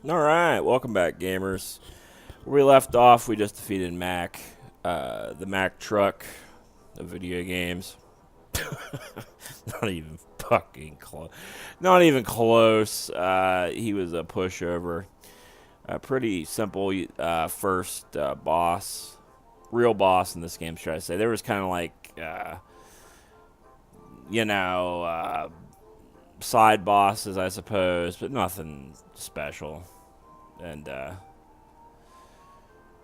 Alright, welcome back, gamers. Where we left off, we just defeated Mac, the Mac truck of video games. Not even fucking close. Not even close. He was a pushover. A pretty simple first boss. Real boss in this game, should I say. There was kind of like, you know, side bosses, I suppose, but nothing special. And,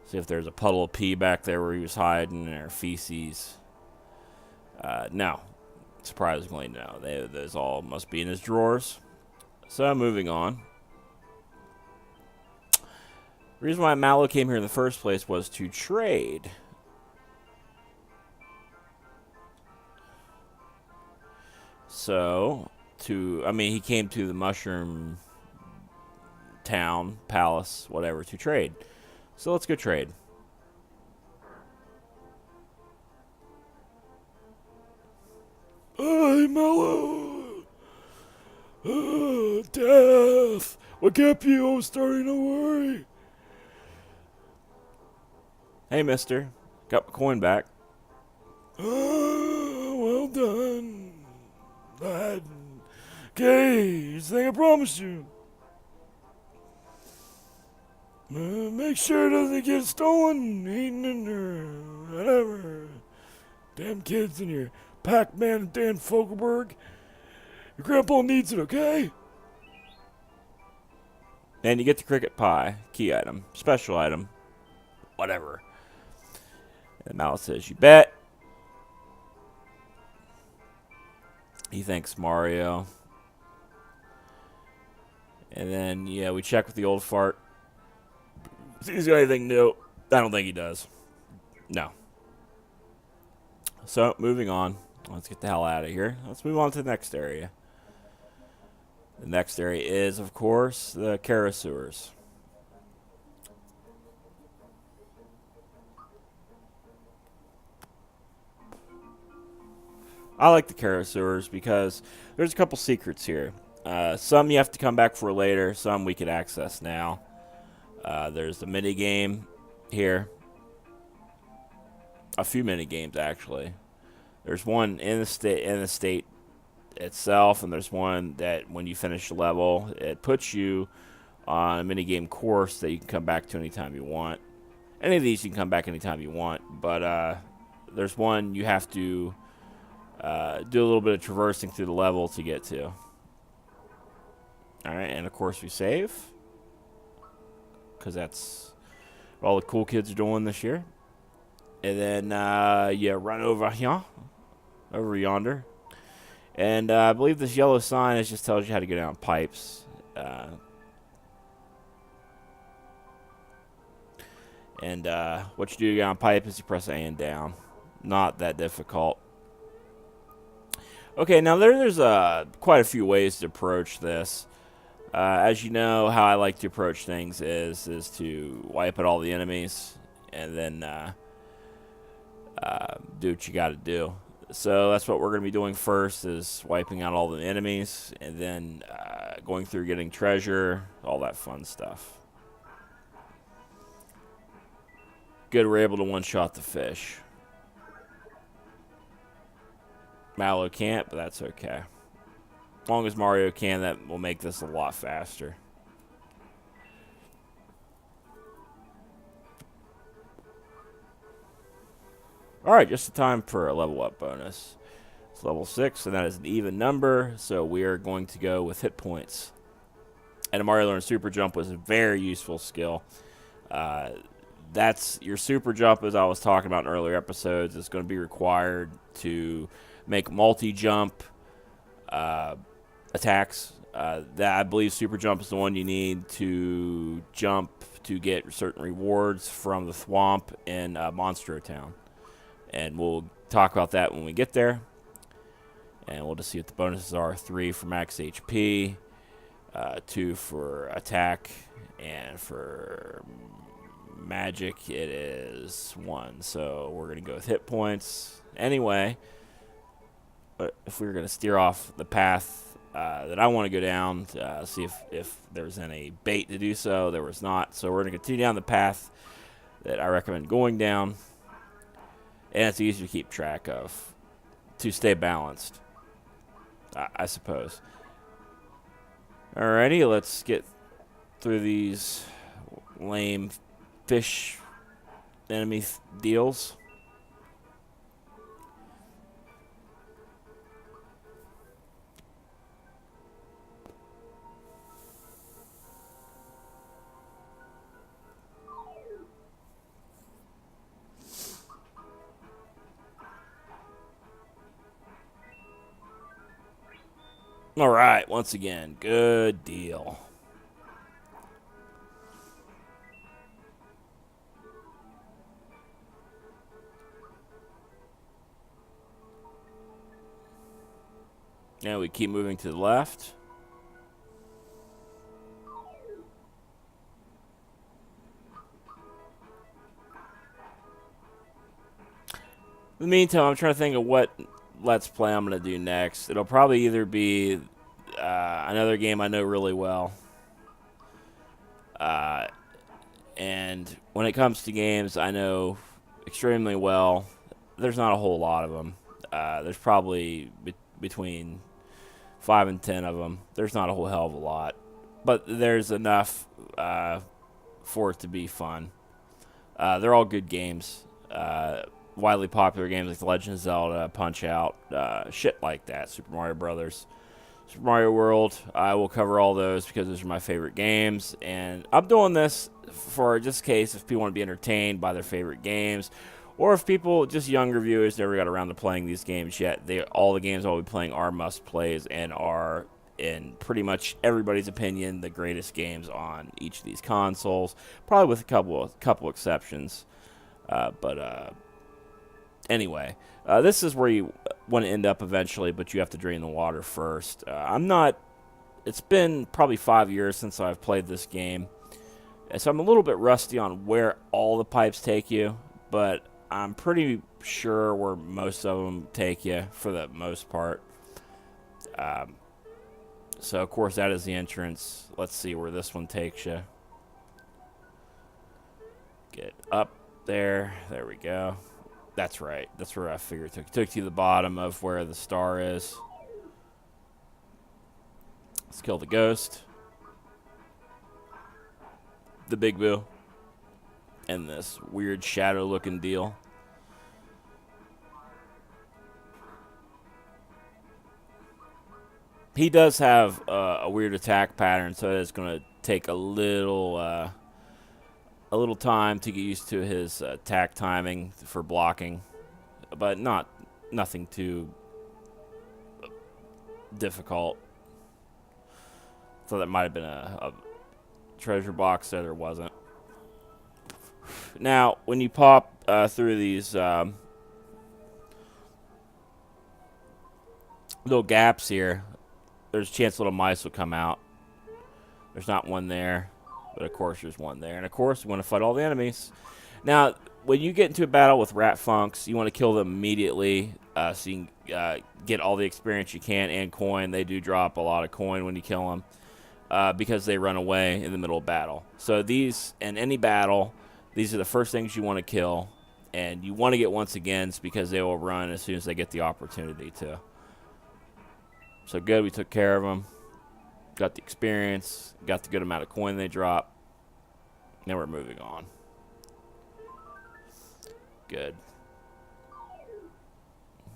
see if there's a puddle of pee back there where he was hiding, or feces. No. Surprisingly, no. Those all must be in his drawers. So, moving on. The reason why Mallow came here in the first place was to trade. So, he came to the Mushroom Town, Palace, whatever, to trade. So, let's go trade. Hey, Mallow! Death! What kept you? I was starting to worry. Hey, mister. Got my coin back. Well done. I okay, it's the thing I promised you. Make sure it doesn't get stolen, eaten, or whatever. Damn kids in your Pac-Man and Dan Fogelberg. Your grandpa needs it, okay? And you get the cricket pie, key item, special item, whatever. And Mouse says, you bet. He thanks Mario. And then, yeah, we check with the old fart. See if he's got anything new. I don't think he does. No. So, moving on. Let's get the hell out of here. Let's move on to the next area. The next area is, of course, the Kara sewers. I like the Kara sewers because there's a couple secrets here. Some you have to come back for later. Some we could access now. There's the mini game here. A few mini games actually. There's one in the state itself, and there's one that when you finish the level, it puts you on a mini game course that you can come back to anytime you want. Any of these you can come back anytime you want, but there's one you have to do a little bit of traversing through the level to get to. Alright, and of course we save. Because that's what all the cool kids are doing this year. And then, yeah, run over here. Over yonder. And I believe this yellow sign is just tells you how to get down pipes. And what you do to get on pipe is you press A and down. Not that difficult. Okay, now there's quite a few ways to approach this. As you know, how I like to approach things is to wipe out all the enemies and then do what you got to do. So that's what we're going to be doing first, is wiping out all the enemies, and then going through getting treasure, all that fun stuff. Good, we're able to one-shot the fish. Mallow can't, but that's okay. As long as Mario can, that will make this a lot faster. Alright, just in time for a level up bonus. It's level 6, and that is an even number, so we are going to go with hit points. And a Mario Learn Super Jump was a very useful skill. That's your Super Jump, as I was talking about in earlier episodes, is going to be required to make multi-jump attacks. That I believe Super Jump is the one you need to jump to get certain rewards from the Thwomp in Monstro Town. And we'll talk about that when we get there. And we'll just see what the bonuses are. 3 for max HP, 2 for attack, and for magic it is 1. So we're going to go with hit points. Anyway, if we were going to steer off the path that I want to go down, see if there's any bait to do so. There was not. So we're going to continue down the path that I recommend going down. And it's easy to keep track of to stay balanced, I suppose. Alrighty, let's get through these lame fish enemy deals. All right, once again, good deal. Now we keep moving to the left. In the meantime, I'm trying to think of what Let's Play I'm going to do next. It'll probably either be another game I know really well. And when it comes to games I know extremely well, there's not a whole lot of them. There's probably between 5 and 10 of them. There's not a whole hell of a lot. But there's enough for it to be fun. They're all good games. Widely popular games like The Legend of Zelda, Punch-Out, shit like that, Super Mario Brothers, Super Mario World. I will cover all those because those are my favorite games, and I'm doing this for just in case if people want to be entertained by their favorite games, or if people, just younger viewers, never got around to playing these games yet. All the games I'll be playing are must-plays and are, in pretty much everybody's opinion, the greatest games on each of these consoles, probably with a couple exceptions, but anyway, this is where you want to end up eventually, but you have to drain the water first. It's been probably 5 years since I've played this game, so I'm a little bit rusty on where all the pipes take you, but I'm pretty sure where most of them take you for the most part. So, of course, that is the entrance. Let's see where this one takes you. Get up there. There we go. That's right. That's where I figured it took you to the bottom of where the star is. Let's kill the ghost. The Big Boo. And this weird shadow-looking deal. He does have a weird attack pattern, so it's going to take a little time to get used to his attack timing for blocking, but nothing too difficult. So that might have been a treasure box there wasn't. Now, when you pop through these little gaps here, there's a chance little mice will come out. There's not one there, but of course there's one there. And of course, we want to fight all the enemies. Now, when you get into a battle with Rat Funks, you want to kill them immediately so you can get all the experience you can and coin. They do drop a lot of coin when you kill them because they run away in the middle of battle. So these, in any battle, these are the first things you want to kill. And you want to get once agains because they will run as soon as they get the opportunity to. So good, we took care of them. Got the experience. Got the good amount of coin they drop. Now we're moving on. Good.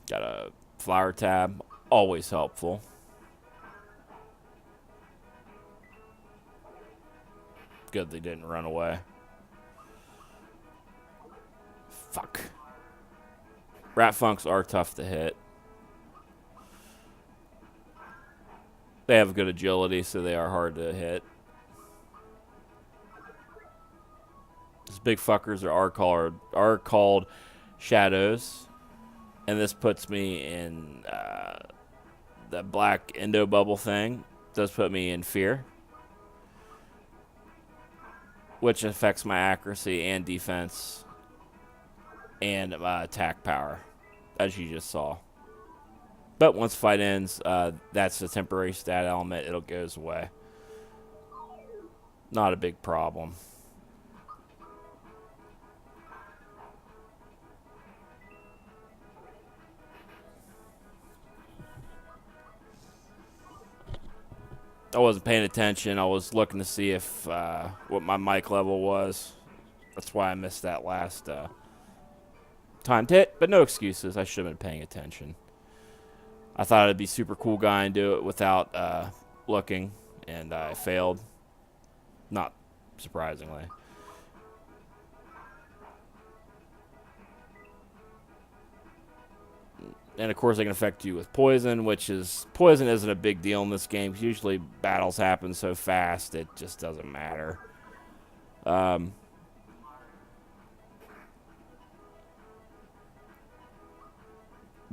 Got a flower tab. Always helpful. Good they didn't run away. Fuck. Rat Funks are tough to hit. They have good agility, so they are hard to hit. These big fuckers are called shadows, and this puts me in the black endo bubble thing. Does put me in fear, which affects my accuracy and defense and attack power, as you just saw. But once fight ends, that's a temporary stat element. It'll goes away. Not a big problem. I wasn't paying attention. I was looking to see if what my mic level was. That's why I missed that last timed hit. But no excuses. I should have been paying attention. I thought it'd be super cool guy and do it without looking, and I failed. Not surprisingly. And of course, they can affect you with poison, poison isn't a big deal in this game. Usually, battles happen so fast it just doesn't matter.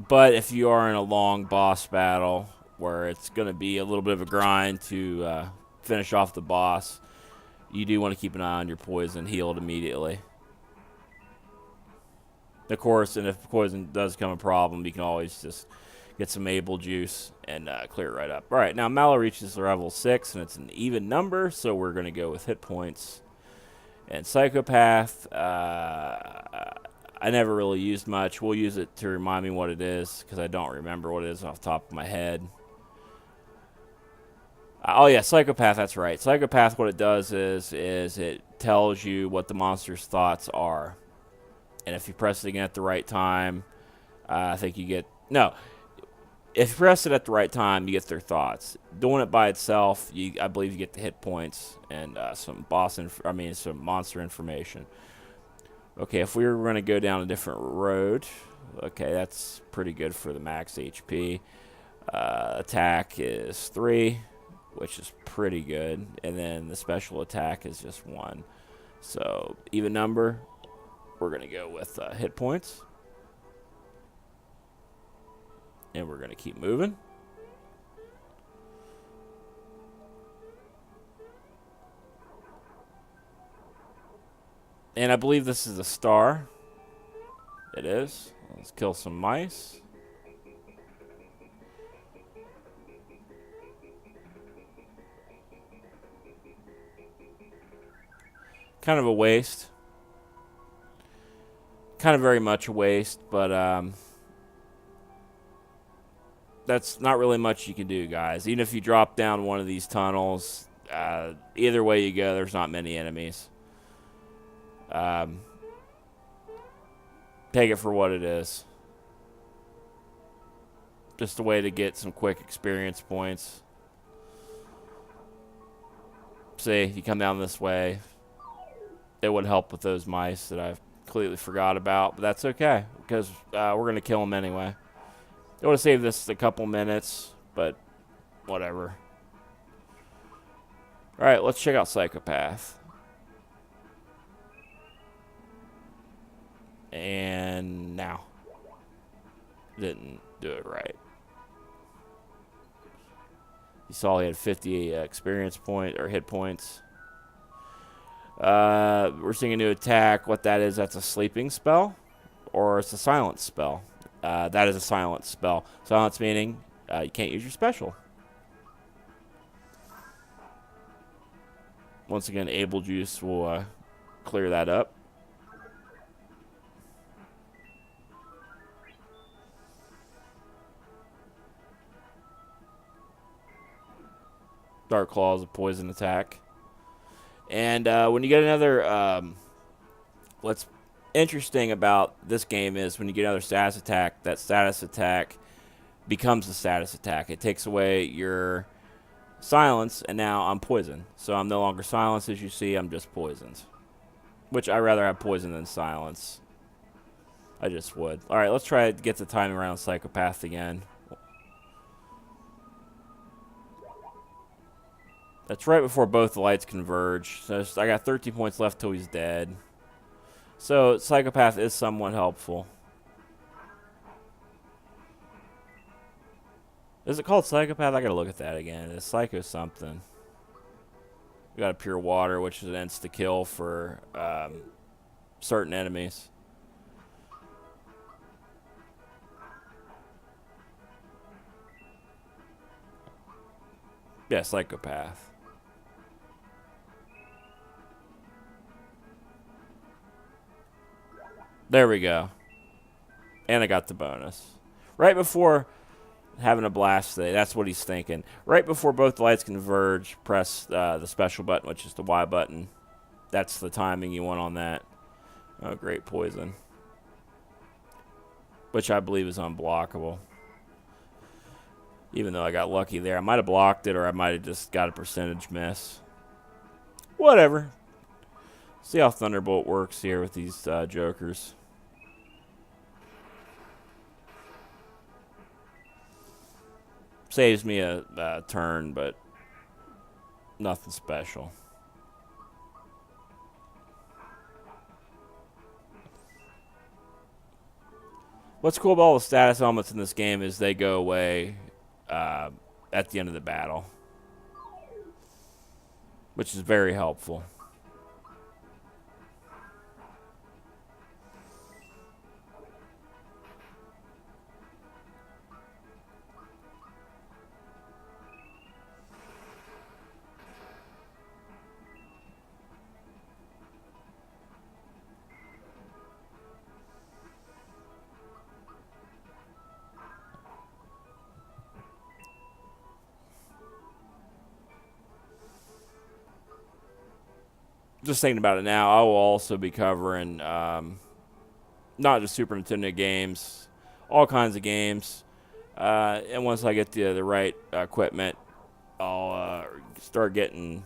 But if you are in a long boss battle where it's going to be a little bit of a grind to finish off the boss, you do want to keep an eye on your poison healed immediately. Of course, and if poison does become a problem, you can always just get some Able juice and clear it right up. All right, now Mallow reaches level 6, and it's an even number, so we're going to go with hit points. And Psychopath, I never really used much. We'll use it to remind me what it is, because I don't remember what it is off the top of my head. Oh, yeah, Psychopath, that's right. Psychopath, what it does is it tells you what the monster's thoughts are. And if you press it again at the right time, I think you get... No. If you press it at the right time, you get their thoughts. Doing it by itself, I believe you get the hit points and some some monster information. Okay, if we were going to go down a different road, okay, that's pretty good for the max HP. Attack is 3, which is pretty good, and then the special attack is just 1. So even number. We're going to go with hit points. And we're going to keep moving. And I believe this is a star. It is. Let's kill some mice. Kind of a waste. Kind of very much a waste, but that's not really much you can do, guys. Even if you drop down one of these tunnels, either way you go, there's not many enemies. Take it for what it is. Just a way to get some quick experience points. See, you come down this way. It would help with those mice that I've completely forgot about, but that's okay because we're gonna kill them anyway. I would have saved this a couple minutes, but whatever. All right, let's check out Psychopath. And now, didn't do it right. You saw he had 50 experience point or hit points. We're seeing a new attack. What that is, that's a sleeping spell, or it's a silence spell. That is a silence spell. Silence meaning you can't use your special. Once again, Able Juice will clear that up. Dark Claw is a poison attack. And when you get another, what's interesting about this game is when you get another status attack, that status attack becomes a status attack. It takes away your silence, and now I'm poisoned. So I'm no longer silenced, as you see, I'm just poisoned. Which I'd rather have poison than silence. I just would. Alright, let's try to get the timing around Psychopath again. That's right before both the lights converge. So I got 13 points left till he's dead. So Psychopath is somewhat helpful. Is it called Psychopath? I gotta look at that again. It's Psycho something. We got a Pure Water, which is an insta-kill for certain enemies. Yeah, psychopath. There we go. And I got the bonus. Right before having a blast today, that's what he's thinking. Right before both the lights converge, press the special button, which is the Y button. That's the timing you want on that. Oh, great poison. Which I believe is unblockable. Even though I got lucky there. I might have blocked it, or I might have just got a percentage miss. Whatever. See how Thunderbolt works here with these jokers. Saves me a turn, but nothing special. What's cool about all the status elements in this game is they go away at the end of the battle, which is very helpful. Just thinking about it now, I will also be covering not just Super Nintendo games, all kinds of games. And once I get the right equipment, I'll start getting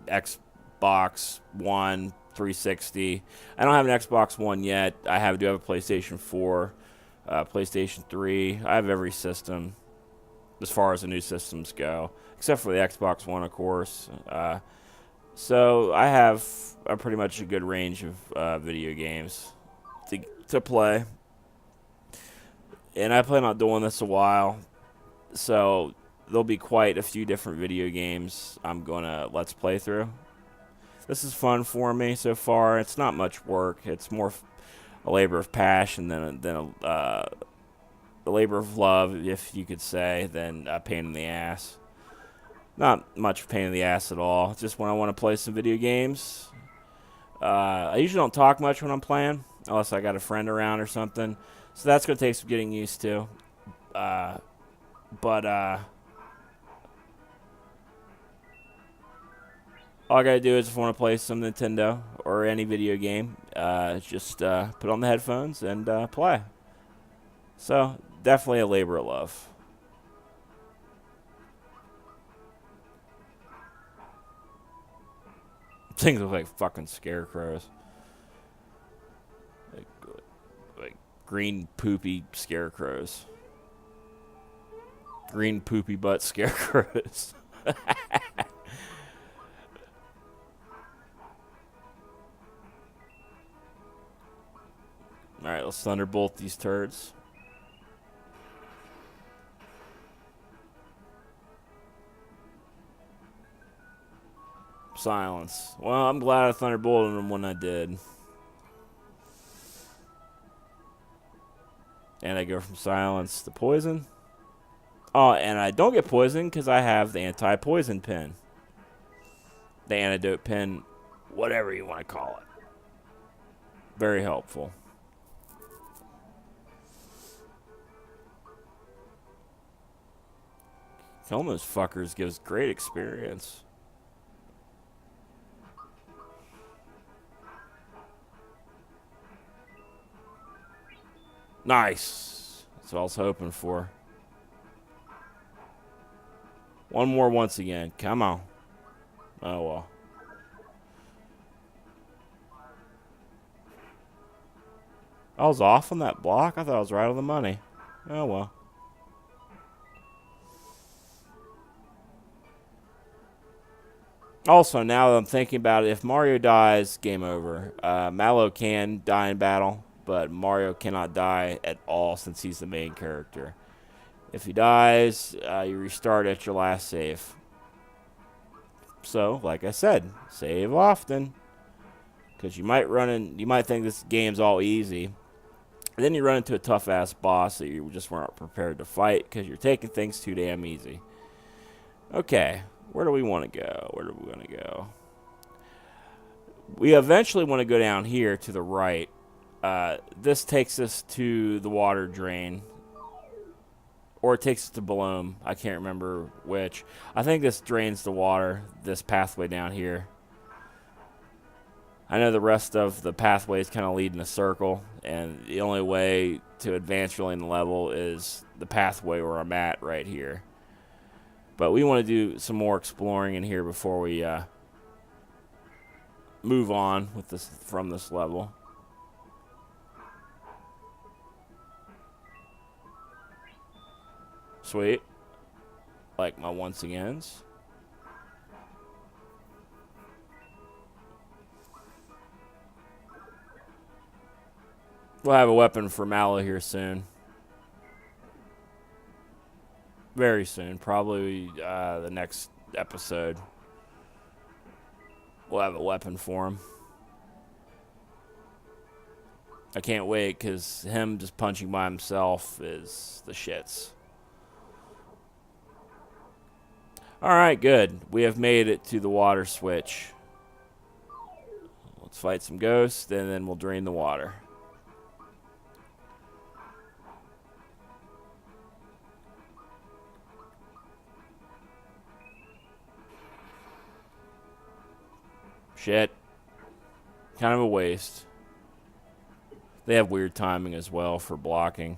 Xbox One, 360. I don't have an Xbox One yet. Do have a PlayStation 4, PlayStation 3. I have every system as far as the new systems go, except for the Xbox One, of course. So I have pretty much a good range of video games to play. And I plan on doing this a while. So there'll be quite a few different video games I'm going to let's play through. This is fun for me so far. It's not much work. It's more a labor of passion than a labor of love, if you could say, than a pain in the ass. Not much pain in the ass at all. Just when I want to play some video games. I usually don't talk much when I'm playing, unless I got a friend around or something. So that's going to take some getting used to. But all I got to do is if I want to play some Nintendo or any video game, just put on the headphones and play. So definitely a labor of love. Things look like fucking scarecrows. Like green poopy scarecrows. Green poopy butt scarecrows. Alright, let's thunderbolt these turds. Silence. Well, I'm glad I thunderbolted them when I did. And I go from silence to poison. Oh, and I don't get poisoned because I have the anti-poison pin. The antidote pin, whatever you want to call it. Very helpful. Killing those fuckers gives great experience. Nice. That's what I was hoping for. One more once again. Come on. Oh, well. I was off on that block? I thought I was right on the money. Oh, well. Also, now that I'm thinking about it, if Mario dies, game over. Mallow can die in battle, but Mario cannot die at all since he's the main character. If he dies, you restart at your last save. So, like I said, save often. Because you might think this game's all easy. And then you run into a tough-ass boss that you just weren't prepared to fight because you're taking things too damn easy. Okay, where do we want to go? Where do we want to go? We eventually want to go down here to the right. This takes us to the water drain. Or it takes us to Bloom. I can't remember which. I think this drains the water, this pathway down here. I know the rest of the pathways kind of lead in a circle, and the only way to advance really in the level is the pathway where I'm at right here. But we want to do some more exploring in here before we move on with this from this level. Sweet. Like my once agains. We'll have a weapon for Mallow here soon. Very soon. Probably the next episode. We'll have a weapon for him. I can't wait because him just punching by himself is the shits. Alright, good. We have made it to the water switch. Let's fight some ghosts, and then we'll drain the water. Shit. Kind of a waste. They have weird timing as well for blocking.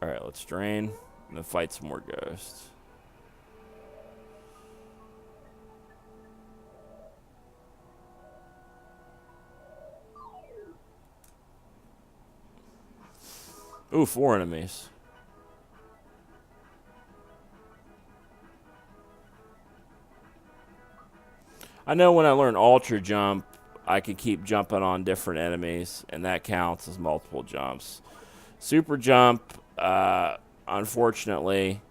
Alright, let's drain and then fight some more ghosts. Ooh, 4 enemies. I know when I learn Ultra Jump, I can keep jumping on different enemies, and that counts as multiple jumps. Super Jump, unfortunately,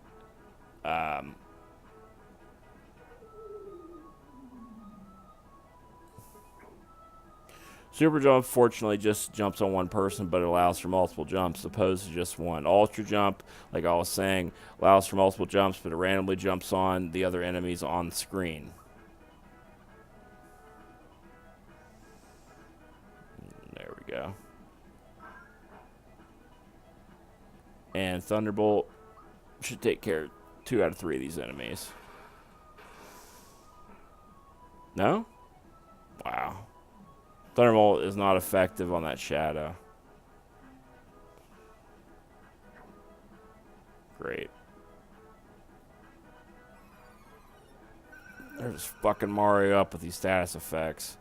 Super Jump, fortunately, just jumps on one person, but it allows for multiple jumps, opposed to just one. Ultra Jump, like I was saying, allows for multiple jumps, but it randomly jumps on the other enemies on screen. There we go. And Thunderbolt should take care of 2 out of 3 of these enemies. No? Wow. Thunderbolt is not effective on that shadow. Great. They're just fucking Mario up with these status effects.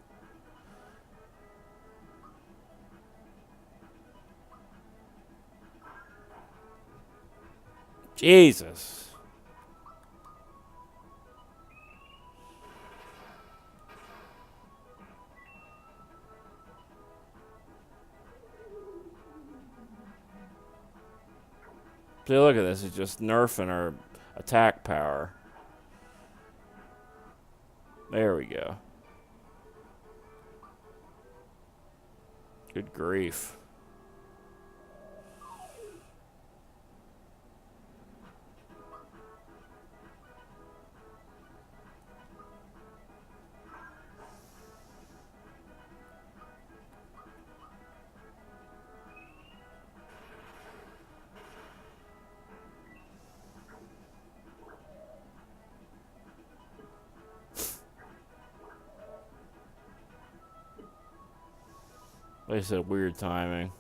Jesus. See, look at this. It's just nerfing our attack power. There we go. Good grief. Like I said, weird timing.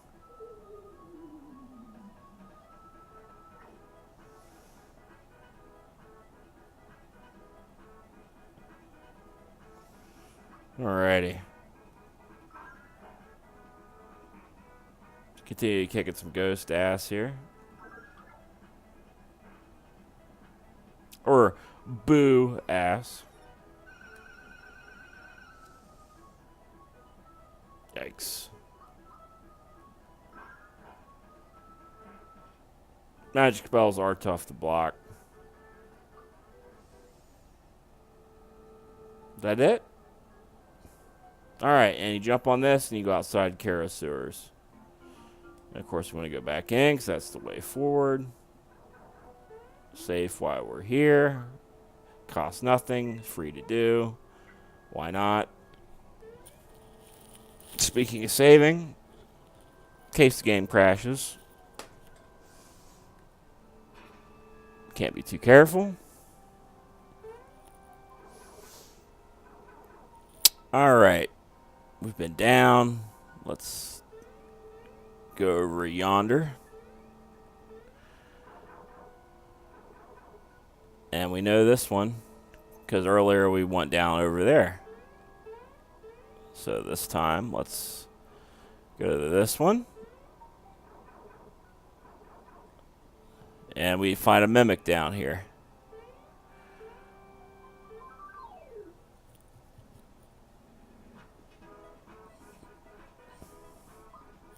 Alrighty. Continue kicking some ghost ass here. Or boo ass. Yikes. Magic spells are tough to block. that it? Alright, and you jump on this and you go outside Kara Sewers. And of course, we want to go back in because that's the way forward. Save while we're here. Costs nothing. Free to do. Why not? Speaking of saving, in case the game crashes, can't be too careful. Alright. We've been down. Let's go over yonder. And we know this one because earlier we went down over there. So this time, let's go to this one. And we find a mimic down here.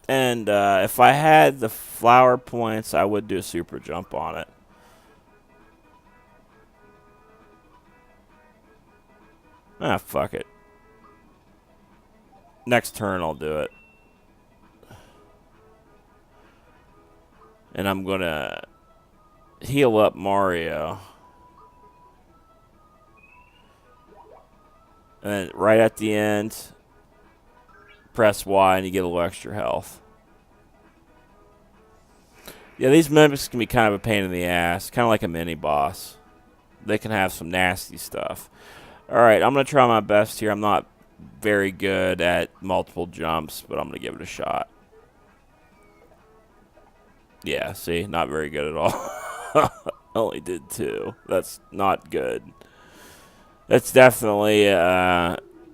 And if I had the flower points, I would do a super jump on it. Ah, fuck it. Next turn I'll do it. And I'm going to heal up Mario. And then right at the end, press Y and you get a little extra health. Yeah, these mimics can be kind of a pain in the ass. Kind of like a mini boss. They can have some nasty stuff. Alright, I'm going to try my best here. I'm not very good at multiple jumps, but I'm going to give it a shot. Yeah, see? Not very good at all. Only did 2. That's not good. That's definitely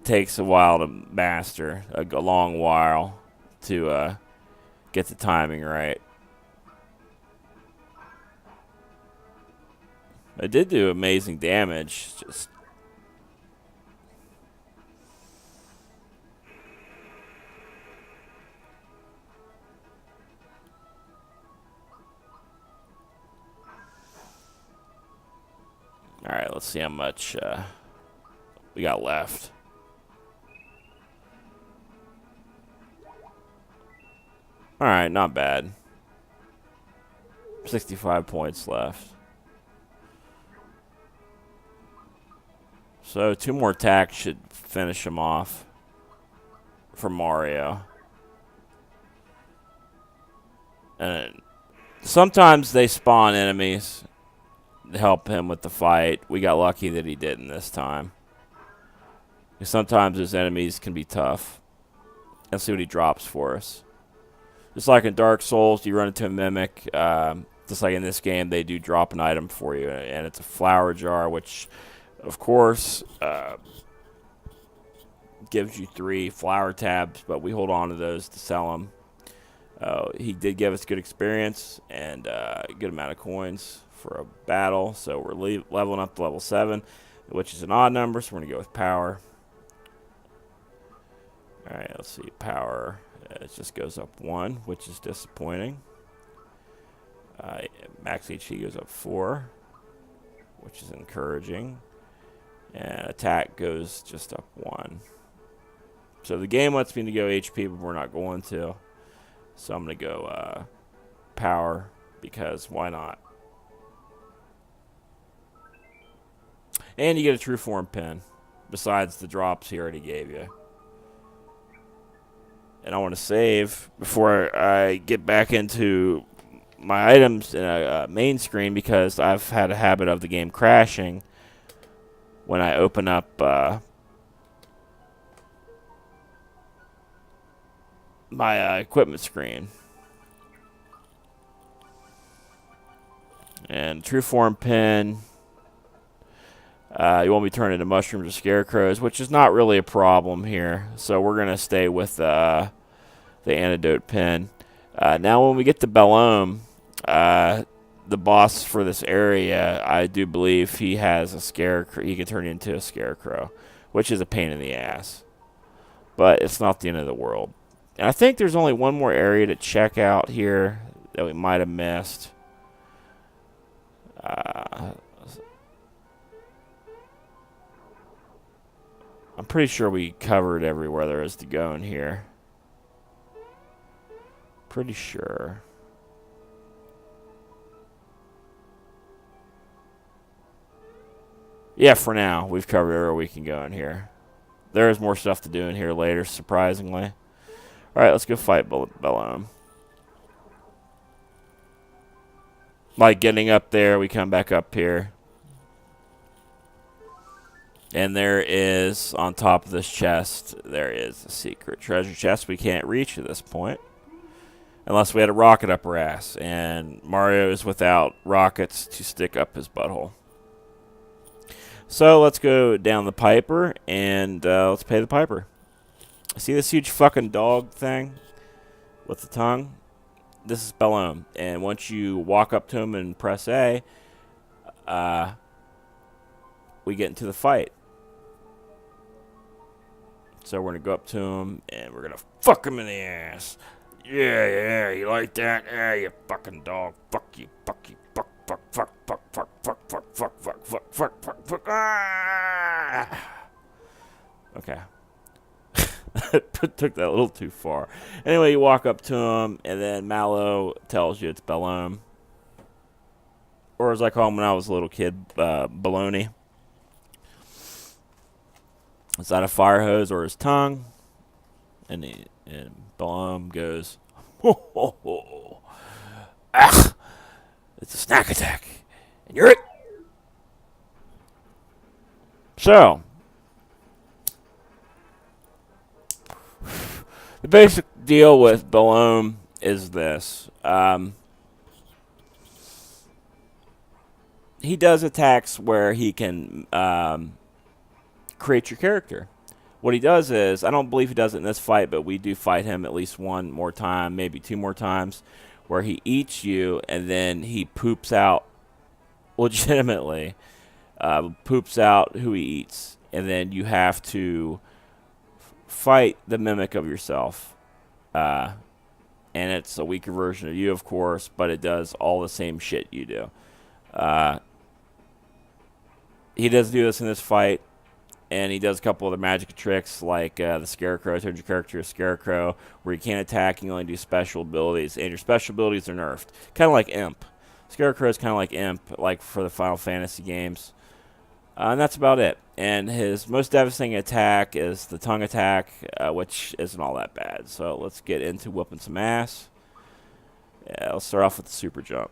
takes a while to master. A long while to get the timing right. I did do amazing damage. Just alright, let's see how much we got left. Alright, not bad. 65 points left. So 2 more attacks should finish him off for Mario. And sometimes they spawn enemies to help him with the fight. We got lucky that he didn't this time. Sometimes those enemies can be tough. Let's see what he drops for us. Just like in Dark Souls, you run into a mimic. Just like in this game, they do drop an item for you. And it's a flower jar, which, of course, gives you 3 flower tabs. But we hold on to those to sell them. He did give us good experience and a good amount of coins for a battle. So we're leveling up to level 7, which is an odd number. So we're going to go with power. Alright, let's see. Power. It just goes up 1, which is disappointing. Max HP goes up 4, which is encouraging. And attack goes just up 1. So the game lets me to go HP, but we're not going to. So I'm going to go power, because why not? And you get a true form pin, besides the drops he already gave you. And I want to save before I get back into my items in a main screen, because I've had a habit of the game crashing when I open up my equipment screen. And true form pin. You won't be turned into mushrooms or scarecrows, which is not really a problem here. So we're going to stay with the antidote pin. Now when we get to Bellome, the boss for this area, I do believe he has a scarecrow. He can turn into a scarecrow, which is a pain in the ass. But it's not the end of the world. And I think there's only one more area to check out here that we might have missed. I'm pretty sure we covered everywhere there is to go in here. Pretty sure. Yeah, for now, we've covered everywhere we can go in here. There is more stuff to do in here later, surprisingly. Alright, let's go fight Bellum. Like getting up there, we come back up here. And there is, on top of this chest, there is a secret treasure chest we can't reach at this point. Unless we had a rocket up our ass. And Mario is without rockets to stick up his butthole. So let's go down the Piper and let's pay the Piper. See this huge fucking dog thing with the tongue? This is Bellum. And once you walk up to him and press A, we get into the fight. So we're going to go up to him and we're going to fuck him in the ass. Yeah, you like that? Yeah, you fucking dog. Fuck you, fuck you, fuck, fuck, fuck, fuck, fuck, fuck, fuck, fuck, fuck, fuck, fuck, fuck, fuck. Ah! Okay. Took that a little too far. Anyway, you walk up to him, and then Mallow tells you it's Bellum. Or as I call him when I was a little kid, Baloney. Is that a fire hose or his tongue? And Bellum goes, ho, ho, ho. Ah! It's a snack attack. And you're it. So, the basic deal with Bellum is this. He does attacks where he can create your character. What he does is, I don't believe he does it in this fight, but we do fight him at least one more time, maybe two more times, where he eats you and then he poops out, legitimately, poops out who he eats. And then you have to fight the mimic of yourself. And it's a weaker version of you, of course, but it does all the same shit you do. He does do this in this fight. And he does a couple other magic tricks like the Scarecrow. I turned your character a Scarecrow, where you can't attack, you only do special abilities. And your special abilities are nerfed. Kind of like Imp. Scarecrow is kind of like Imp, like for the Final Fantasy games. And that's about it. And his most devastating attack is the tongue attack, which isn't all that bad. So let's get into whooping some ass. Yeah, let's start off with the super jump.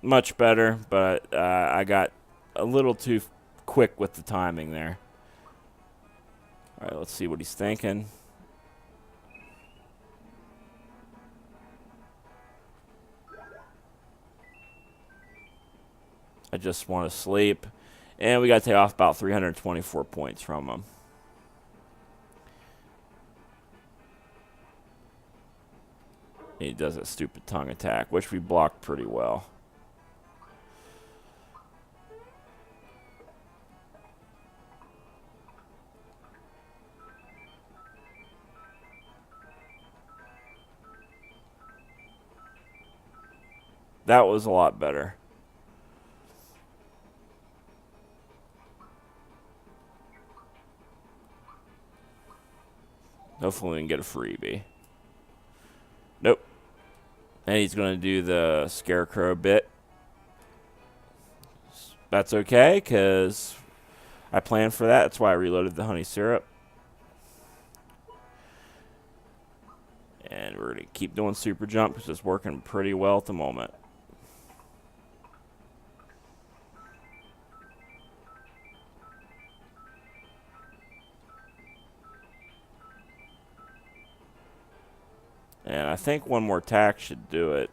Much better, but I got a little too quick with the timing there. All right, let's see what he's thinking. I just want to sleep. And we got to take off about 324 points from him. He does a stupid tongue attack, which we blocked pretty well. That was a lot better. Hopefully we can get a freebie. Nope. And he's going to do the Scarecrow bit. That's okay, because I planned for that. That's why I reloaded the honey syrup. And we're going to keep doing super jump because it's working pretty well at the moment. And I think one more attack should do it.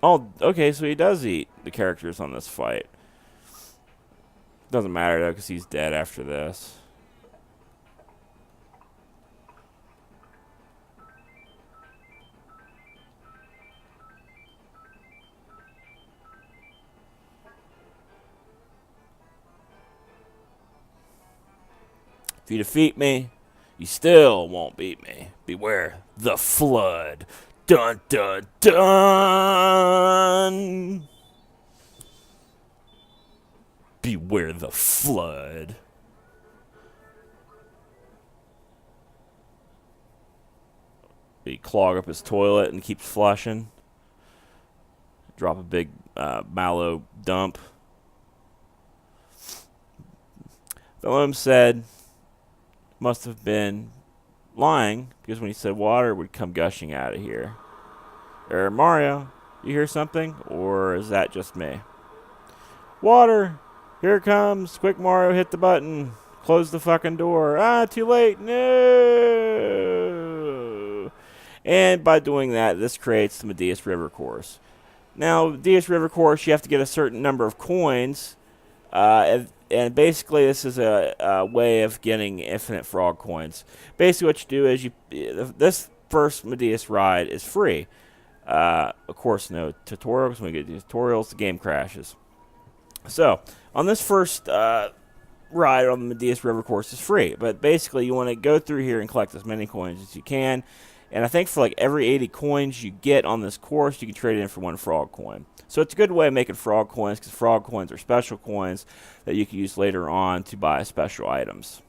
Oh, okay, so he does eat the characters on this fight. Doesn't matter, though, because he's dead after this. If you defeat me, You still won't beat me. Beware the flood. Dun dun dun. Beware the flood. He clog up his toilet and keeps flushing. Drop a big mallow dump. Philip said must have been lying because when he said water would come gushing out of here. Mario, you hear something? Or is that just me? Water! Here it comes! Quick, Mario, hit the button. Close the fucking door. Ah, too late. No! And by doing that, this creates the Medeus River course. Now, Medeus River course, you have to get a certain number of coins. And basically, this is a way of getting infinite frog coins. Basically, what you do is this first Medeus ride is free. Of course, no tutorials. When we get the tutorials, the game crashes. So, on this first ride on the Medeus River course is free. But basically, you want to go through here and collect as many coins as you can. And I think for like every 80 coins you get on this course, you can trade it in for 1 frog coin. So it's a good way of making frog coins because frog coins are special coins that you can use later on to buy special items.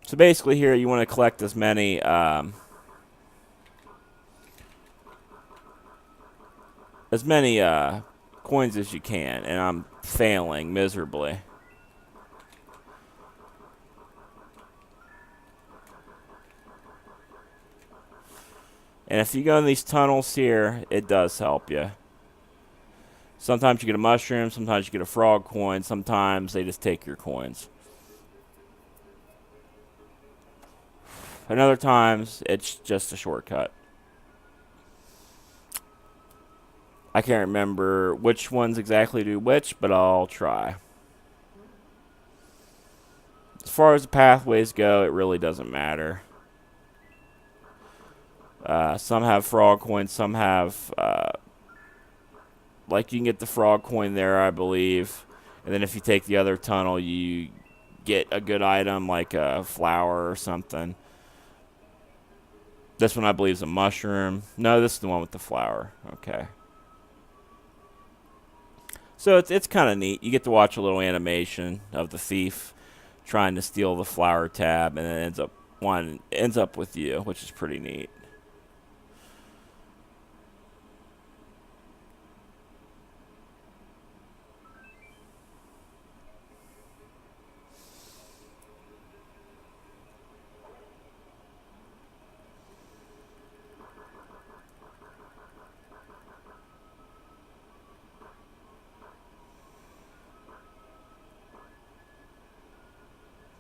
So basically here you want to collect as many coins as you can, and I'm failing miserably. And if you go in these tunnels here, it does help you. Sometimes you get a mushroom, sometimes you get a frog coin, sometimes they just take your coins. And other times, it's just a shortcut. I can't remember which ones exactly do which, but I'll try. As far as the pathways go, it really doesn't matter. Some have frog coins, some have, like you can get the frog coin there, I believe. And then if you take the other tunnel, you get a good item like a flower or something. This one I believe is a mushroom. No, this is the one with the flower. Okay. So it's kind of neat. You get to watch a little animation of the thief trying to steal the flower tab, and then ends up with you, which is pretty neat.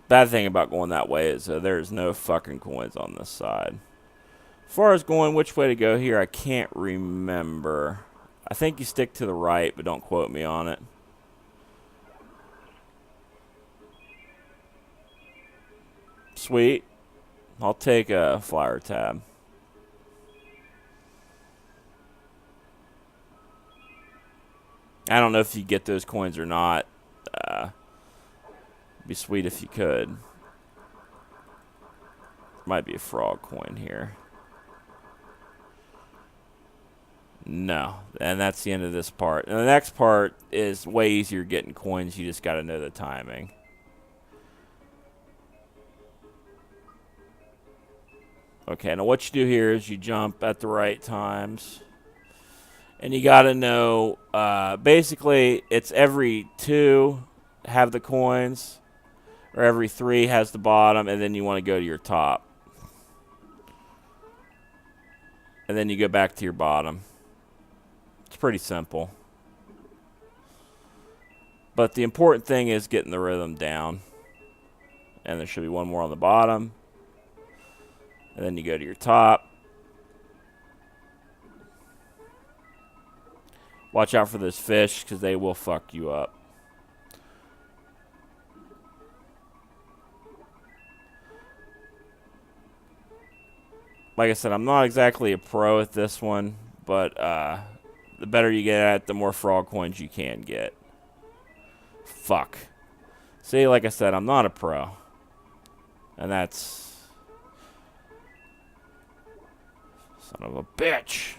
Bad thing about going that way is there's no fucking coins on this side. As far as going which way to go here, I can't remember. I think you stick to the right, but don't quote me on it. Sweet. I'll take a flower tab. I don't know if you get those coins or not. Be sweet if you could. Might be a frog coin here. No. And that's the end of this part. And the next part is way easier getting coins. You just got to know the timing. Okay, now what you do here is you jump at the right times. And you got to know, basically, it's every 2 have the coins. Or every 3 has the bottom, and then you want to go to your top. And then you go back to your bottom. It's pretty simple. But the important thing is getting the rhythm down. And there should be 1 more on the bottom. And then you go to your top. Watch out for those fish, because they will fuck you up. Like I said, I'm not exactly a pro at this one, but the better you get at it, the more frog coins you can get. Fuck. See, like I said, I'm not a pro. And that's... Son of a bitch.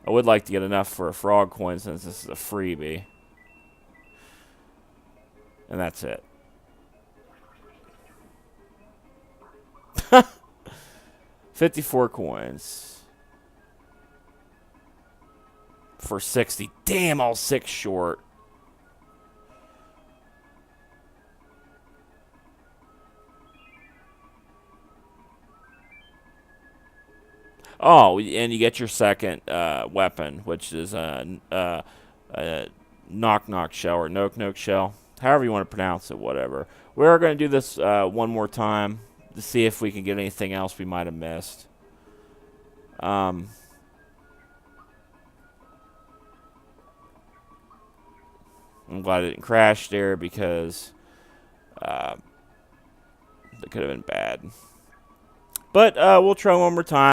I would like to get enough for a frog coin since this is a freebie. And that's it. $54 coins. For 60. Damn, all 6 short. Oh, and you get your second weapon, which is a knock-knock shell or noke-noke shell. However you want to pronounce it, whatever. We're going to do this one more time to see if we can get anything else we might have missed. I'm glad it didn't crash there because that could have been bad. But we'll try one more time.